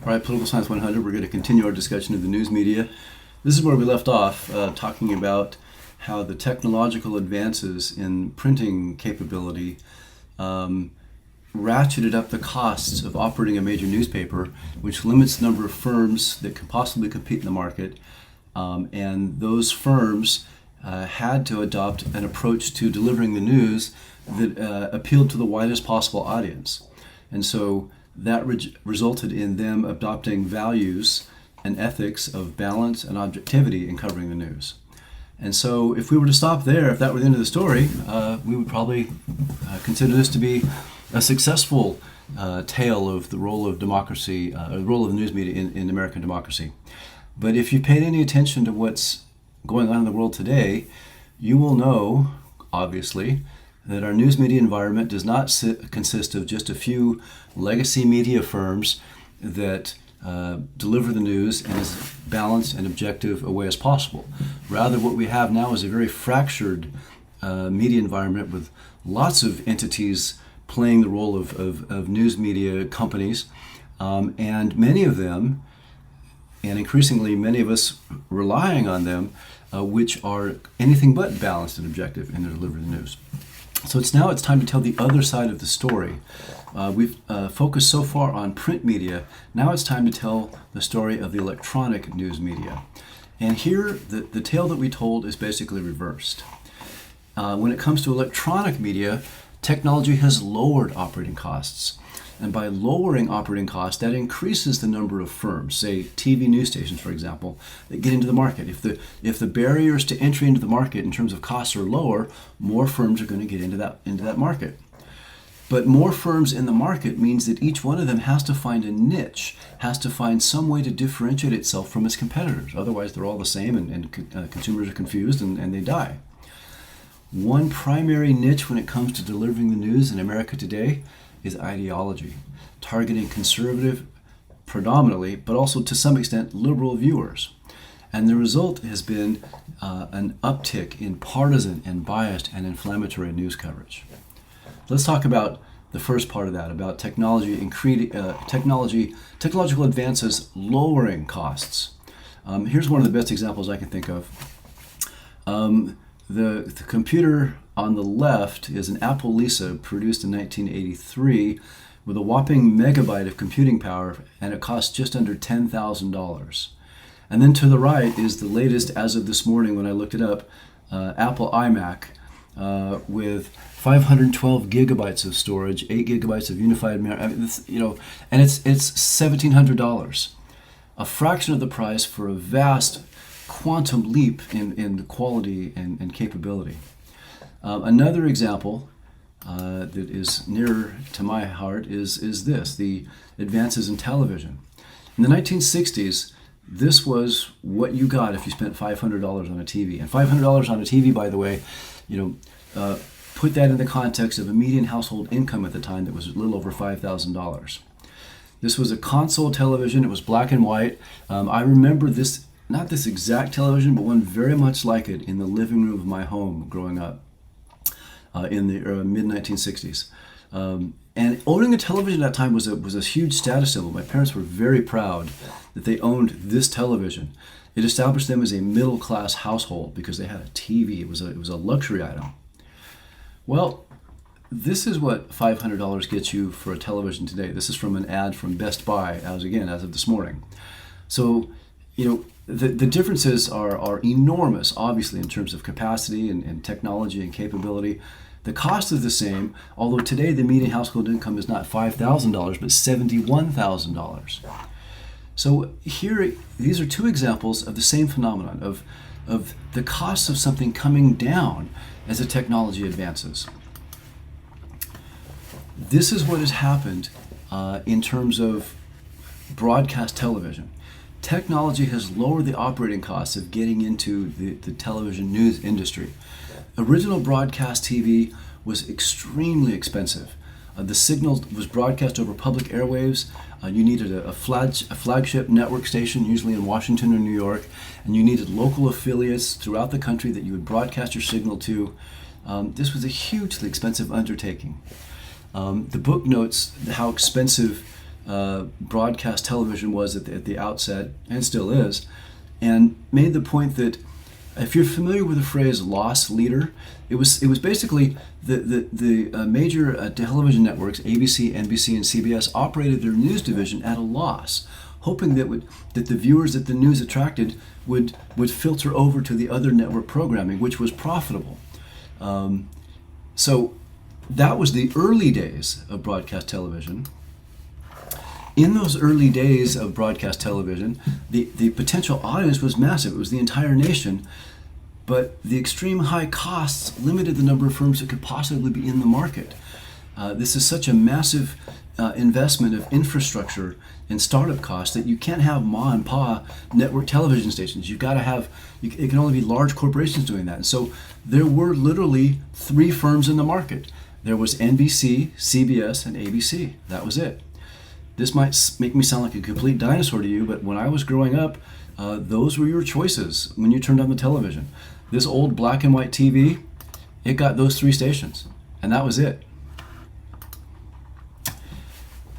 All right, Political Science 100, we're going to continue our discussion of the news media. This is where we left off, talking about how the technological advances in printing capability ratcheted up the costs of operating a major newspaper, which limits the number of firms that can possibly compete in the market. And those firms had to adopt an approach to delivering the news that appealed to the widest possible audience. And so that resulted in them adopting values and ethics of balance and objectivity in covering the news. And so if we were to stop there, if that were the end of the story, we would probably consider this to be a successful tale of the role of democracy, the role of the news media in American democracy. But if you paid any attention to what's going on in the world today, you will know, obviously, that our news media environment does not consist of just a few legacy media firms that deliver the news in as balanced and objective a way as possible. Rather, what we have now is a very fractured media environment with lots of entities playing the role of news media companies, and many of them, and increasingly many of us relying on them, which are anything but balanced and objective in their delivery of the news. So it's time to tell the other side of the story. We've focused so far on print media. Now it's time to tell the story of the electronic news media. And here, the tale that we told is basically reversed. When it comes to electronic media, technology has lowered operating costs. And by lowering operating costs, that increases the number of firms, say TV news stations, for example, that get into the market. If the barriers to entry into the market in terms of costs are lower, more firms are going to get into that market. But more firms in the market means that each one of them has to find a niche, has to find some way to differentiate itself from its competitors. Otherwise, they're all the same, and consumers are confused and they die. One primary niche when it comes to delivering the news in America today is ideology, targeting conservative predominantly, but also to some extent liberal viewers. And the result has been an uptick in partisan and biased and inflammatory news coverage. Let's talk about the first part of that, about technological advances lowering costs. Here's one of the best examples I can think of. The computer on the left is an Apple Lisa produced in 1983 with a whopping megabyte of computing power, and it costs just under $10,000. And then to the right is the latest, as of this morning when I looked it up, Apple iMac with 512 gigabytes of storage, 8 gigabytes of unified memory, and it's $1,700, a fraction of the price for a vast quantum leap in the quality and capability. Another example that is nearer to my heart is this, the advances in television. In the 1960s, this was what you got if you spent $500 on a TV. And $500 on a TV, by the way, put that in the context of a median household income at the time that was a little over $5,000. This was a console television. It was black and white. I remember this, not this exact television, but one very much like it in the living room of my home growing up in the mid-1960s. And owning a television at that time was a huge status symbol. My parents were very proud that they owned this television. It established them as a middle-class household because they had a TV. It was a luxury item. Well, this is what $500 gets you for a television today. This is from an ad from Best Buy, as of this morning. So, the differences are enormous, obviously, in terms of capacity and technology and capability. The cost is the same, although today the median household income is not $5,000, but $71,000. So here, these are two examples of the same phenomenon, of the cost of something coming down as the technology advances. This is what has happened in terms of broadcast television. Technology has lowered the operating costs of getting into the television news industry. Original broadcast TV was extremely expensive. The signal was broadcast over public airwaves. You needed a flagship network station, usually in Washington or New York, and you needed local affiliates throughout the country that you would broadcast your signal to. This was a hugely expensive undertaking. The book notes how expensive broadcast television was at the outset, and still is, and made the point that if you're familiar with the phrase loss leader, it was basically the major television networks, ABC, NBC, and CBS, operated their news division at a loss, hoping that the viewers that the news attracted would filter over to the other network programming, which was profitable. So that was the early days of broadcast television. In those early days of broadcast television, the potential audience was massive. It was the entire nation. But the extreme high costs limited the number of firms that could possibly be in the market. This is such a massive investment of infrastructure and startup costs that you can't have ma and pa network television stations. You've got to have, it can only be large corporations doing that. And so there were literally 3 firms in the market. There was NBC, CBS, and ABC. That was it. This might make me sound like a complete dinosaur to you, but when I was growing up, those were your choices when you turned on the television. This old black and white TV, it got those 3 stations, and that was it.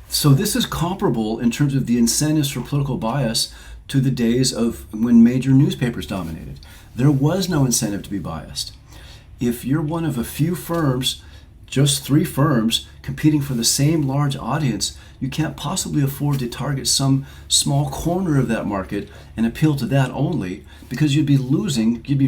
So this is comparable in terms of the incentives for political bias to the days of when major newspapers dominated. There was no incentive to be biased. If you're one of a few firms, just 3 firms, competing for the same large audience, you can't possibly afford to target some small corner of that market and appeal to that only, because you'd be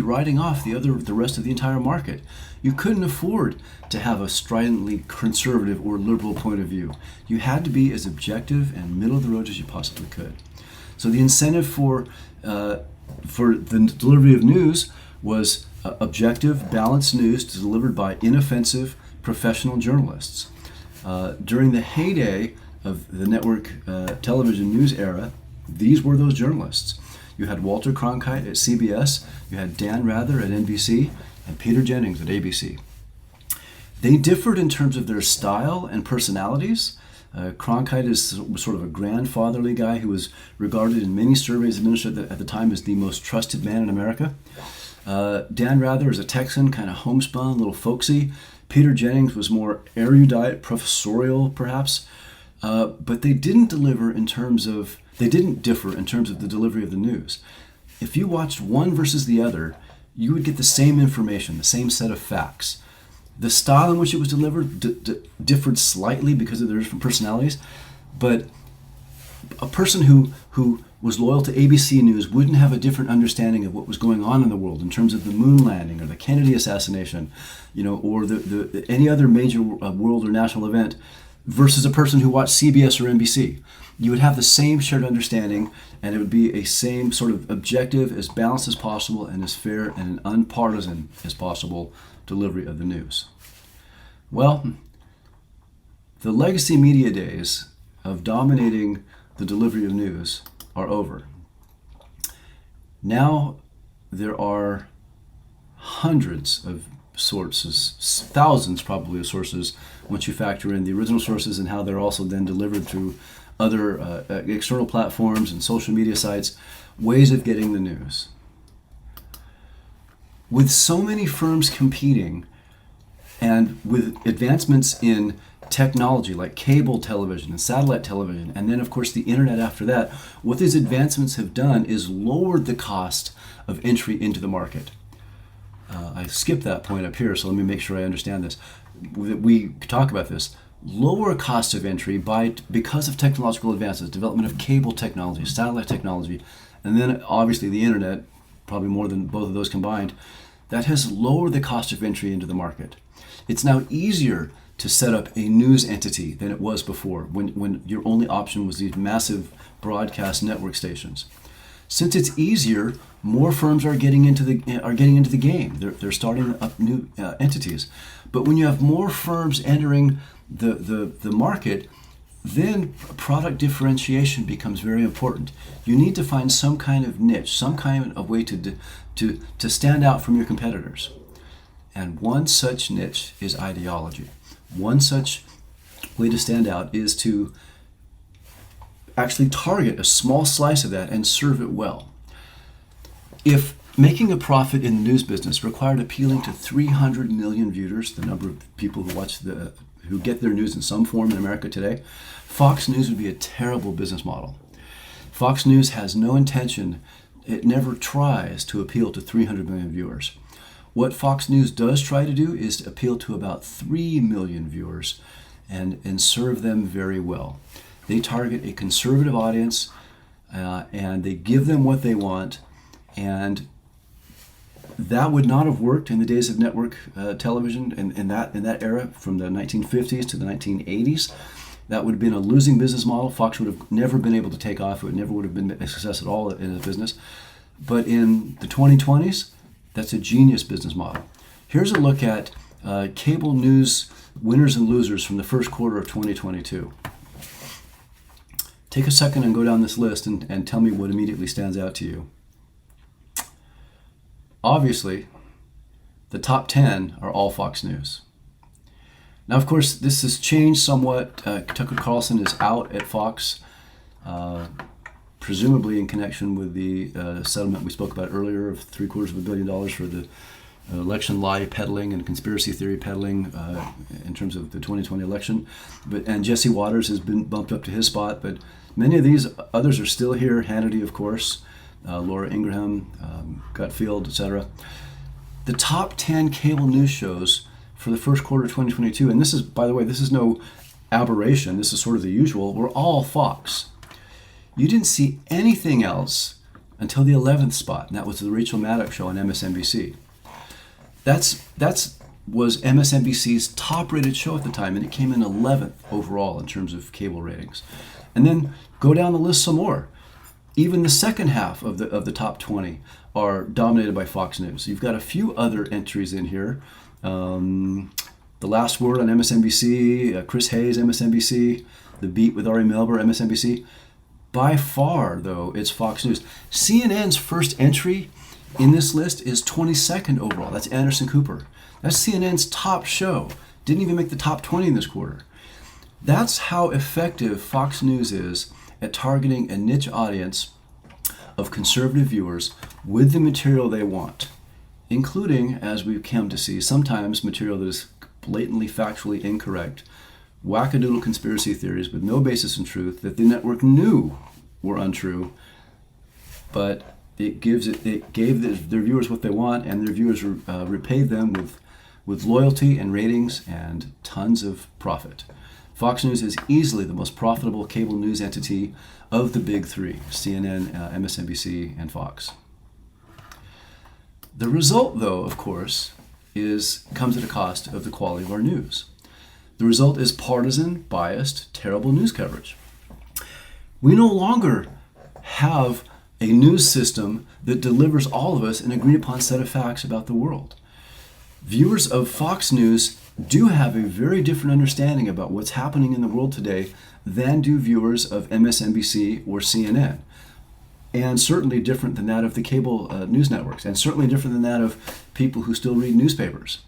writing off the rest of the entire market. You couldn't afford to have a stridently conservative or liberal point of view. You had to be as objective and middle of the road as you possibly could. So the incentive for the delivery of news was objective, balanced news delivered by inoffensive, professional journalists. During the heyday of the network television news era, these were those journalists. You had Walter Cronkite at CBS, you had Dan Rather at NBC, and Peter Jennings at ABC. They differed in terms of their style and personalities. Cronkite is sort of a grandfatherly guy who was regarded in many surveys administered at the time as the most trusted man in America. Dan Rather is a Texan, kind of homespun, a little folksy. Peter Jennings was more erudite, professorial, perhaps. But they didn't differ in terms of the delivery of the news. If you watched one versus the other, you would get the same information, the same set of facts. The style in which it was delivered differed slightly because of their different personalities, but a person who was loyal to ABC News wouldn't have a different understanding of what was going on in the world in terms of the moon landing or the Kennedy assassination, or the any other major world or national event, versus a person who watched CBS or NBC. You would have the same shared understanding, and it would be a same sort of objective, as balanced as possible, and as fair and unpartisan as possible delivery of the news. Well, the legacy media days of dominating the delivery of news are over. Now there are hundreds of sources, thousands probably of sources, once you factor in the original sources and how they're also then delivered through other external platforms and social media sites, ways of getting the news. With so many firms competing, and with advancements in technology like cable television and satellite television, and then of course the internet after that, what these advancements have done is lowered the cost of entry into the market. I skipped that point up here, so let me make sure I understand this. We talk about this. Lower cost of entry because of technological advances, development of cable technology, satellite technology, and then obviously the internet, probably more than both of those combined, that has lowered the cost of entry into the market. It's now easier to set up a news entity than it was before, when your only option was these massive broadcast network stations. Since it's easier, more firms are getting into the game. They're starting up new entities. But when you have more firms entering the market, then product differentiation becomes very important. You need to find some kind of niche, some kind of way to stand out from your competitors. And one such niche is ideology. One such way to stand out is to actually target a small slice of that and serve it well. If making a profit in the news business required appealing to 300 million viewers, the number of people who watch the who get their news in some form in America today, Fox News would be a terrible business model. Fox News has no intention, it never tries to appeal to 300 million viewers. What Fox News does try to do is to appeal to about 3 million viewers and serve them very well. They target a conservative audience and they give them what they want, and that would not have worked in the days of network television in that era from the 1950s to the 1980s. That would have been a losing business model. Fox would have never been able to take off. It never would have been a success at all in the business. But in the 2020s, that's a genius business model. Here's a look at cable news winners and losers from the first quarter of 2022. Take a second and go down this list and tell me what immediately stands out to you. Obviously, the top 10 are all Fox News. Now, of course, this has changed somewhat. Tucker Carlson is out at Fox, presumably in connection with the settlement we spoke about earlier of $750 million for the election lie peddling and conspiracy theory peddling in terms of the 2020 election. And Jesse Waters has been bumped up to his spot, but many of these others are still here. Hannity, of course, Laura Ingraham, Gutfield, etc. The top 10 cable news shows for the first quarter of 2022, and this is, by the way, this is no aberration, this is sort of the usual, we're all Fox. You didn't see anything else until the 11th spot, and that was the Rachel Maddow show on MSNBC. That's was MSNBC's top-rated show at the time, and it came in 11th overall in terms of cable ratings. And then go down the list some more. Even the second half of the top 20 are dominated by Fox News. You've got a few other entries in here. The Last Word on MSNBC, Chris Hayes, MSNBC, The Beat with Ari Melber, MSNBC. By far, though, it's Fox News. CNN's first entry in this list is 22nd overall. That's Anderson Cooper. That's CNN's top show. Didn't even make the top 20 in this quarter. That's how effective Fox News is at targeting a niche audience of conservative viewers with the material they want, including, as we've come to see, sometimes material that is blatantly factually incorrect, wackadoodle conspiracy theories with no basis in truth that the network knew were untrue, but it gave their viewers what they want, and their viewers repaid them with loyalty and ratings and tons of profit. Fox News is easily the most profitable cable news entity of the big three, CNN, MSNBC, and Fox. The result, though, of course, comes at a cost of the quality of our news. The result is partisan, biased, terrible news coverage. We no longer have a news system that delivers all of us an agreed upon set of facts about the world. Viewers of Fox News do have a very different understanding about what's happening in the world today than do viewers of MSNBC or CNN. And certainly different than that of the cable news networks, and certainly different than that of people who still read newspapers.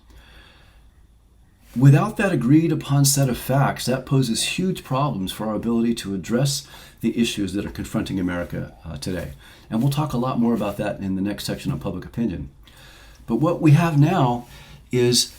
Without that agreed upon set of facts, that poses huge problems for our ability to address the issues that are confronting America today. And we'll talk a lot more about that in the next section on public opinion. But what we have now is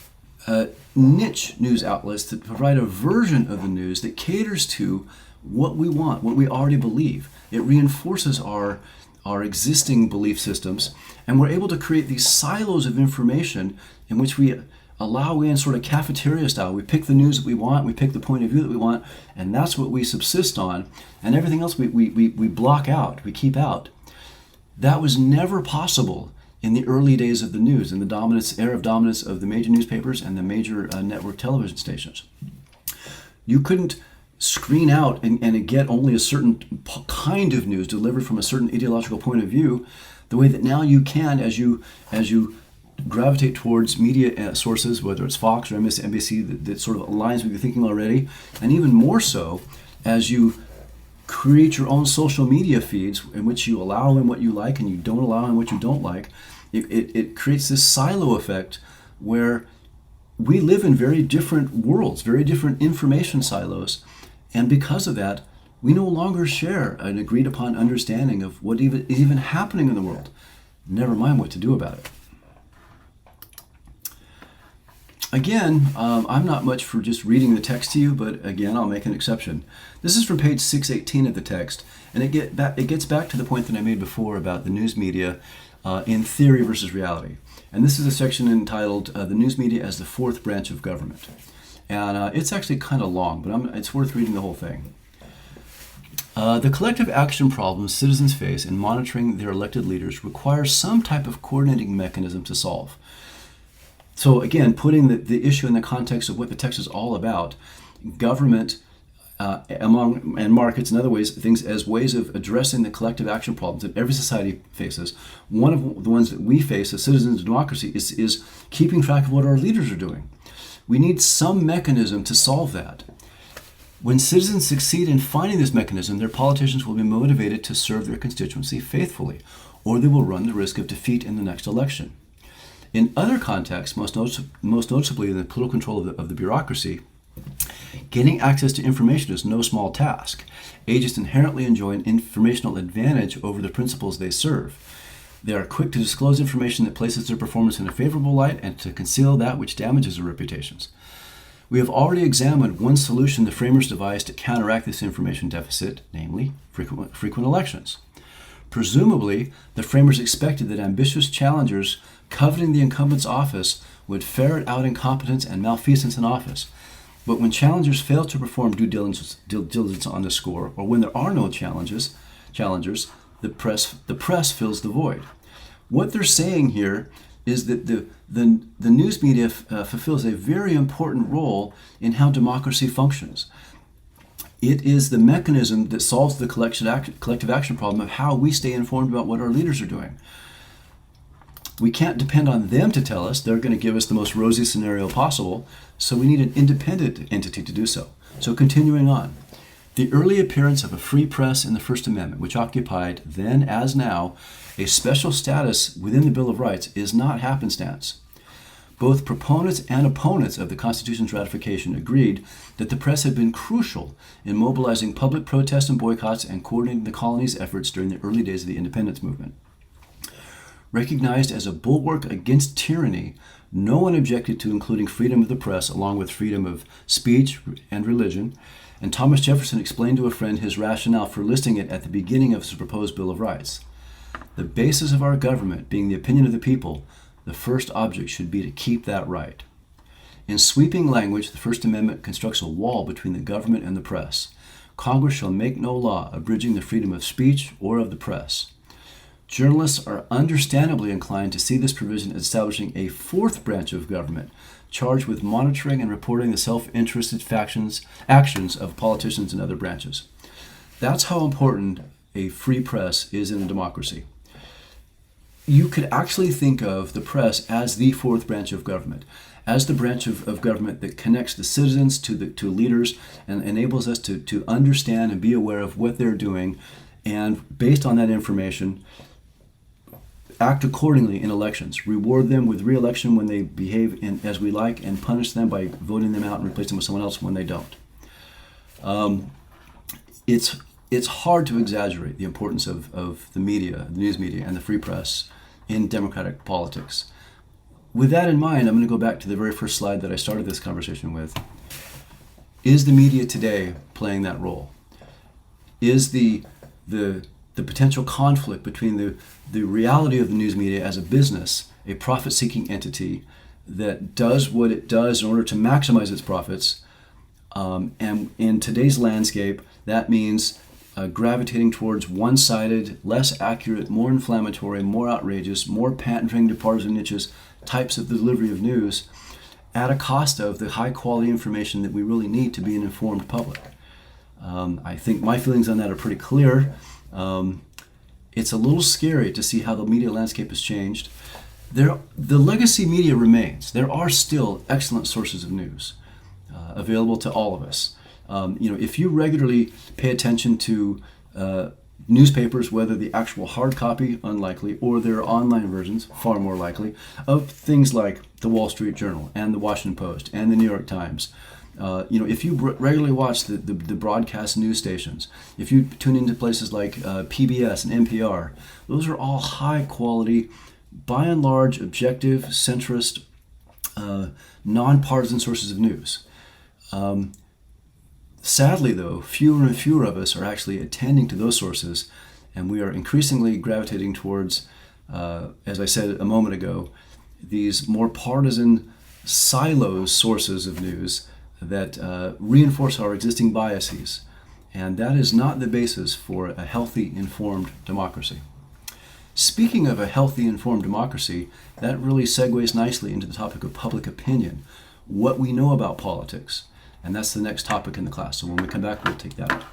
niche news outlets that provide a version of the news that caters to what we want, what we already believe. It reinforces our existing belief systems, and we're able to create these silos of information in which we allow in sort of cafeteria style. We pick the news that we want, we pick the point of view that we want, and that's what we subsist on, and everything else we block out, we keep out. That was never possible in the early days of the news, in the era of dominance of the major newspapers and the major network television stations. You couldn't screen out and get only a certain kind of news delivered from a certain ideological point of view, the way that now you can as you gravitate towards media sources, whether it's Fox or MSNBC, that sort of aligns with your thinking already, and even more so as you create your own social media feeds in which you allow in what you like and you don't allow in what you don't like. It creates this silo effect where we live in very different worlds, very different information silos, and because of that, we no longer share an agreed upon understanding of what is even happening in the world, never mind what to do about it. Again, I'm not much for just reading the text to you, but again, I'll make an exception. This is from page 618 of the text, and it gets back to the point that I made before about the news media in theory versus reality. And this is a section entitled The News Media as the Fourth Branch of Government. And it's actually kind of long, but it's worth reading the whole thing. The collective action problems citizens face in monitoring their elected leaders requires some type of coordinating mechanism to solve. So again, putting the issue in the context of what the text is all about, government and markets and other things as ways of addressing the collective action problems that every society faces. One of the ones that we face as citizens of democracy is keeping track of what our leaders are doing. We need some mechanism to solve that. When citizens succeed in finding this mechanism, their politicians will be motivated to serve their constituency faithfully, or they will run the risk of defeat in the next election. In other contexts, most noticeably in the political control of the bureaucracy, getting access to information is no small task. Agents inherently enjoy an informational advantage over the principles they serve. They are quick to disclose information that places their performance in a favorable light and to conceal that which damages their reputations. We have already examined one solution the framers devised to counteract this information deficit, namely frequent elections. Presumably, the framers expected that ambitious challengers coveting the incumbent's office would ferret out incompetence and malfeasance in office. But when challengers fail to perform due diligence on the score, or when there are no challengers, the press fills the void. What they're saying here is that the news media fulfills a very important role in how democracy functions. It is the mechanism that solves the collective action problem of how we stay informed about what our leaders are doing. We can't depend on them to tell us. They're going to give us the most rosy scenario possible, so we need an independent entity to do so. So continuing on. The early appearance of a free press in the First Amendment, which occupied, then as now, a special status within the Bill of Rights, is not happenstance. Both proponents and opponents of the Constitution's ratification agreed that the press had been crucial in mobilizing public protests and boycotts and coordinating the colony's efforts during the early days of the independence movement. Recognized as a bulwark against tyranny, no one objected to including freedom of the press along with freedom of speech and religion, and Thomas Jefferson explained to a friend his rationale for listing it at the beginning of his proposed Bill of Rights. The basis of our government being the opinion of the people, the first object should be to keep that right. In sweeping language, the First Amendment constructs a wall between the government and the press. Congress shall make no law abridging the freedom of speech or of the press. Journalists are understandably inclined to see this provision as establishing a fourth branch of government charged with monitoring and reporting the self-interested actions of politicians and other branches. That's how important a free press is in a democracy. You could actually think of the press as the fourth branch of government, as the branch of government that connects the citizens to leaders and enables us to understand and be aware of what they're doing, and based on that information, act accordingly in elections, reward them with re-election when they behave as we like, and punish them by voting them out and replace them with someone else when they don't. It's hard to exaggerate the importance of the media, the news media, and the free press in democratic politics. With that in mind, I'm going to go back to the very first slide that I started this conversation with. Is the media today playing that role? Is the potential conflict between the reality of the news media as a business, a profit-seeking entity that does what it does in order to maximize its profits, and in today's landscape, that means gravitating towards one-sided, less accurate, more inflammatory, more outrageous, more pandering to partisan niches types of delivery of news at a cost of the high-quality information that we really need to be an informed public. I think my feelings on that are pretty clear. It's a little scary to see how the media landscape has changed. The legacy media remains. There are still excellent sources of news available to all of us. If you regularly pay attention to newspapers, whether the actual hard copy, unlikely, or their online versions, far more likely, of things like the Wall Street Journal and the Washington Post and the New York Times, if you regularly watch the broadcast news stations, if you tune into places like PBS and NPR, those are all high quality, by and large, objective, centrist nonpartisan sources of news. Sadly, though, fewer and fewer of us are actually attending to those sources, and we are increasingly gravitating towards, as I said a moment ago, these more partisan silos sources of news that reinforce our existing biases. And that is not the basis for a healthy, informed democracy. Speaking of a healthy, informed democracy, that really segues nicely into the topic of public opinion, what we know about politics. And that's the next topic in the class. So when we come back, we'll take that up.